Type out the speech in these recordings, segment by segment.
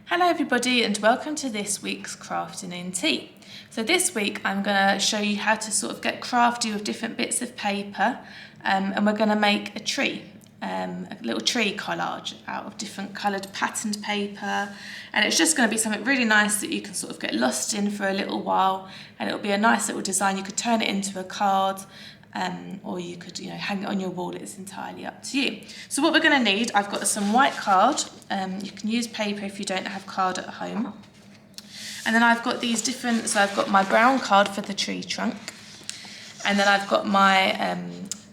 Hello everybody and welcome to this week's Crafternoon Tea. So this week I'm going to show you how to sort of get crafty with different bits of paper and we're going to make a tree, a little tree collage out of different coloured patterned paper, and it's just going to be something really nice that you can sort of get lost in for a little while, and it'll be a nice little design. You could turn it into a card. Or you could, hang it on your wall. It's entirely up to you. So what we're going to need, I've got some white card. You can use paper if you don't have card at home. And then I've got these different, so I've got my brown card for the tree trunk. And then I've got my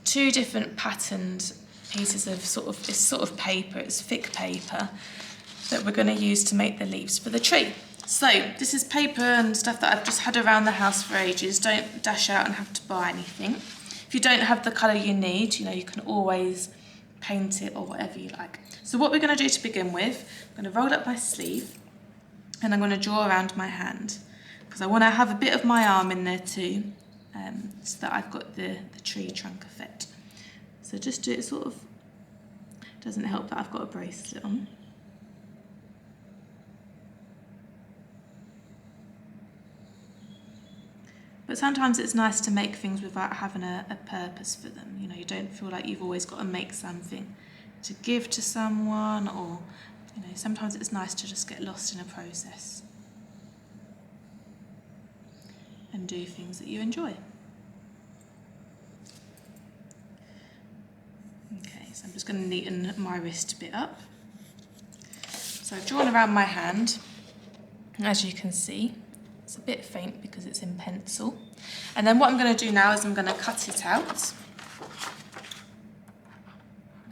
two different patterned pieces of it's sort of paper, it's thick paper, that we're going to use to make the leaves for the tree. So this is paper and stuff that I've just had around the house for ages. Don't dash out and have to buy anything. If you don't have the colour you need, you can always paint it or whatever you like. So what we're going to do to begin with, I'm going to roll up my sleeve and I'm going to draw around my hand because I want to have a bit of my arm in there too, so that I've got the tree trunk effect. So just do it sort of, doesn't help that I've got a bracelet on. But sometimes it's nice to make things without having a purpose for them. You don't feel like you've always got to make something to give to someone, or, sometimes it's nice to just get lost in a process and do things that you enjoy. Okay, so I'm just going to neaten my wrist a bit up. So I've drawn around my hand, as you can see. It's a bit faint because it's in pencil. And then what I'm going to do now is I'm going to cut it out.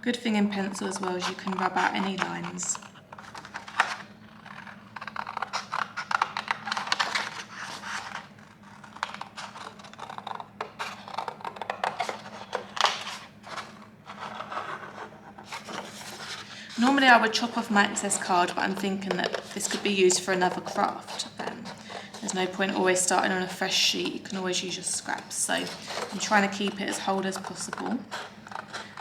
Good thing in pencil as well is you can rub out any lines. Normally I would chop off my excess card, but I'm thinking that this could be used for another craft. There's no point always starting on a fresh sheet. You can always use your scraps. So I'm trying to keep it as whole as possible,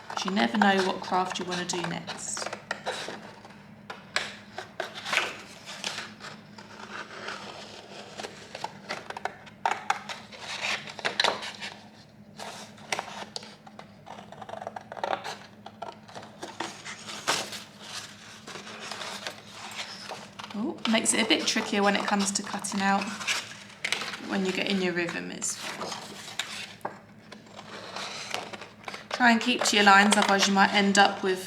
because you never know what craft you want to do next. Oh, makes it a bit trickier when it comes to cutting out. When you get in your rhythm, it's try and keep to your lines, otherwise you might end up with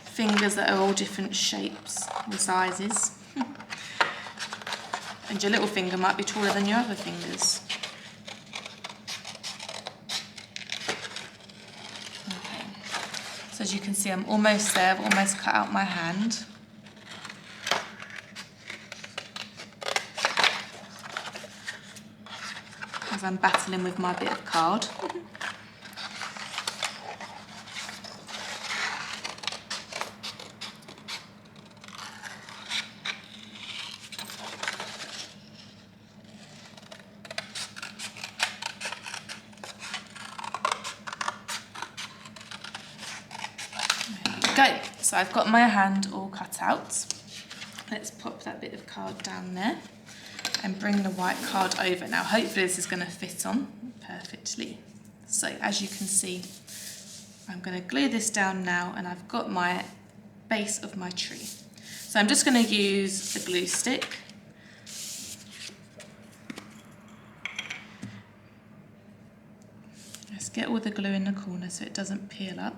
fingers that are all different shapes and sizes. And your little finger might be taller than your other fingers. Okay. So as you can see, I'm almost there. I've almost cut out my hand. As I'm battling with my bit of card. There we go. So I've got my hand all cut out. Let's pop that bit of card down there and bring the white card over. Now hopefully this is going to fit on perfectly. So as you can see, I'm going to glue this down now, and I've got my base of my tree. So I'm just going to use a glue stick. Let's get all the glue in the corner so it doesn't peel up.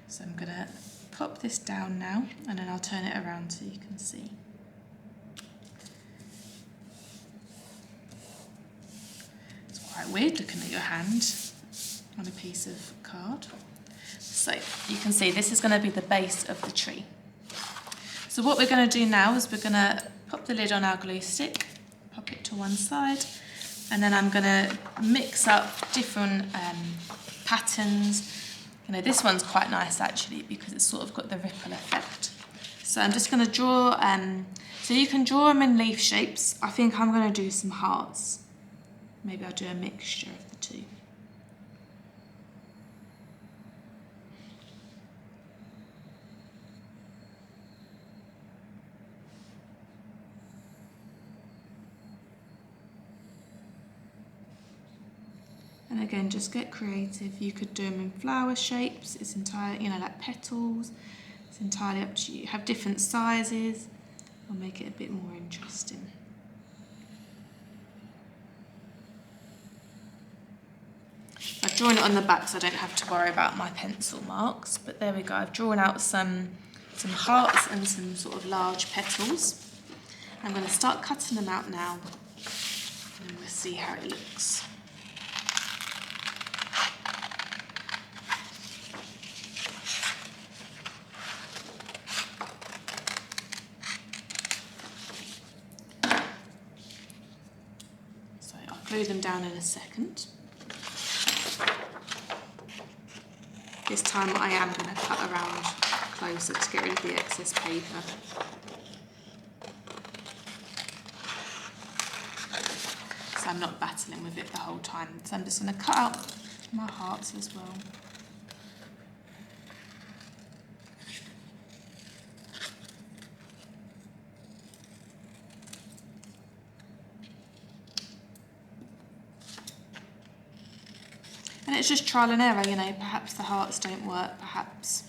So I'm going to pop this down now, and then I'll turn it around so you can see. It's quite weird looking at your hand on a piece of card. So you can see this is going to be the base of the tree. So what we're going to do now is we're going to pop the lid on our glue stick, pop it to one side, and then I'm going to mix up different patterns. This one's quite nice actually because it's sort of got the ripple effect. So I'm just going to draw, so you can draw them in leaf shapes. I think I'm going to do some hearts. Maybe I'll do a mixture of the two. And again, just get creative. You could do them in flower shapes. It's entirely, like petals. It's entirely up to you. Have different sizes. I'll make it a bit more interesting. I've drawn it on the back so I don't have to worry about my pencil marks. But there we go. I've drawn out some hearts and some sort of large petals. I'm going to start cutting them out now, and we'll see how it looks. Glue them down in a second. This time I am going to cut around closer to get rid of the excess paper. So I'm not battling with it the whole time. So I'm just going to cut out my hearts as well. And it's just trial and error, perhaps the hearts don't work, perhaps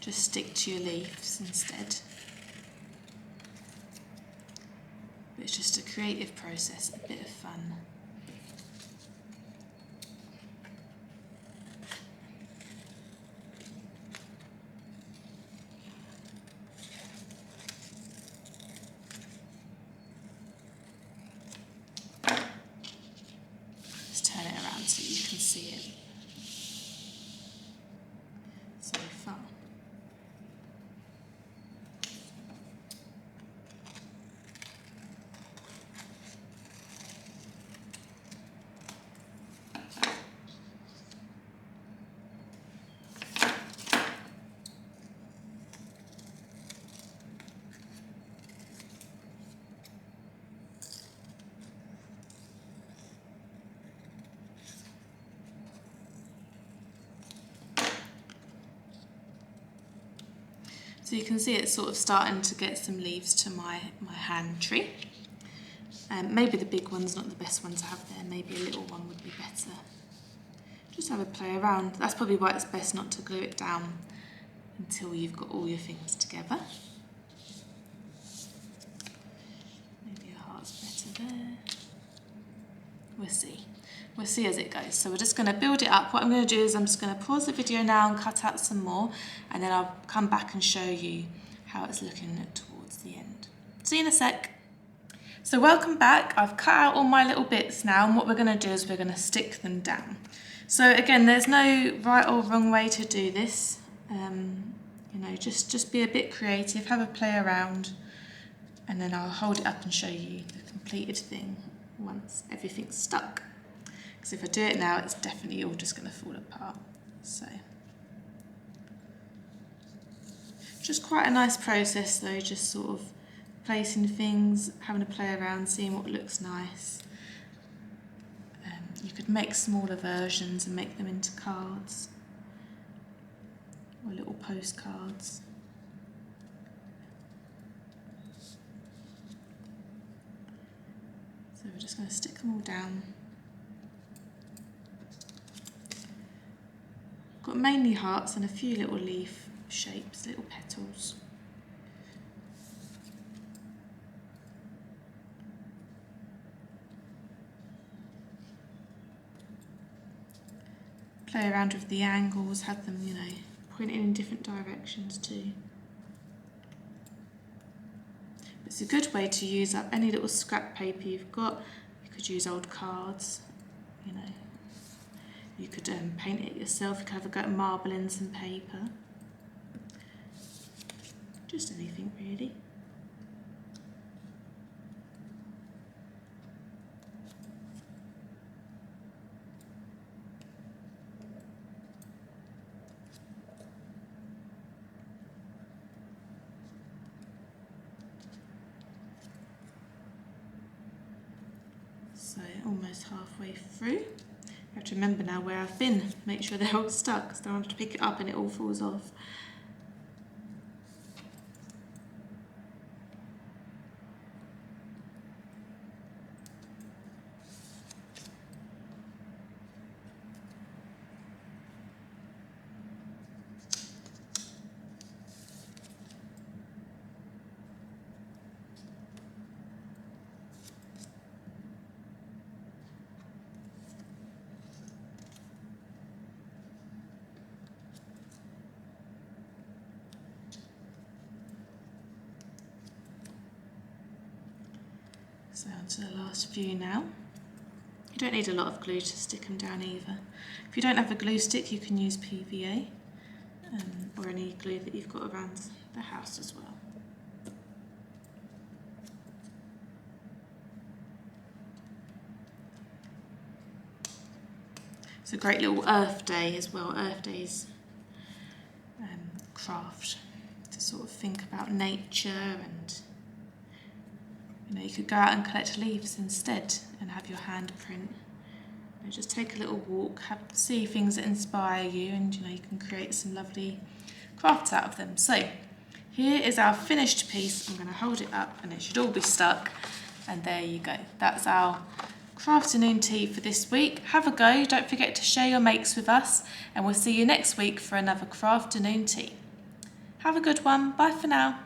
just stick to your leaves instead. But it's just a creative process, a bit of fun. Just turn it around so you can see it. So far. So you can see it's sort of starting to get some leaves to my hand tree. Maybe the big one's not the best one to have there, maybe a little one would be better. Just have a play around. That's probably why it's best not to glue it down until you've got all your things together. Maybe a heart's better there. We'll see. We'll see as it goes. So we're just going to build it up. What I'm going to do is I'm just going to pause the video now and cut out some more, and then I'll come back and show you how it's looking towards the end. See you in a sec. So welcome back. I've cut out all my little bits now, and what we're going to do is we're going to stick them down. So again, there's no right or wrong way to do this. Just be a bit creative, have a play around, and then I'll hold it up and show you the completed thing once everything's stuck. Because if I do it now, it's definitely all just going to fall apart. So, just quite a nice process though, just sort of placing things, having a play around, seeing what looks nice. You could make smaller versions and make them into cards or little postcards. So we're just going to stick them all down. Got mainly hearts and a few little leaf shapes, little petals. Play around with the angles, have them, pointing in different directions too. It's a good way to use up any little scrap paper you've got. You could use old cards, You could paint it yourself. You could have a go at marbling some paper. Just anything really. So almost halfway through. I have to remember now where I've been, make sure they're all stuck, because I don't want to pick it up and it all falls off. So onto the last few now. You don't need a lot of glue to stick them down either. If you don't have a glue stick, you can use PVA or any glue that you've got around the house as well. It's a great little Earth Day as well, Earth Day's craft, to sort of think about nature, and you could go out and collect leaves instead and have your handprint. Just take a little walk, see things that inspire you, and you can create some lovely crafts out of them. So here is our finished piece. I'm going to hold it up and it should all be stuck, and there you go. That's our Crafternoon Tea for this week. Have a go, don't forget to share your makes with us, and we'll see you next week for another Crafternoon Tea. Have a good one, bye for now.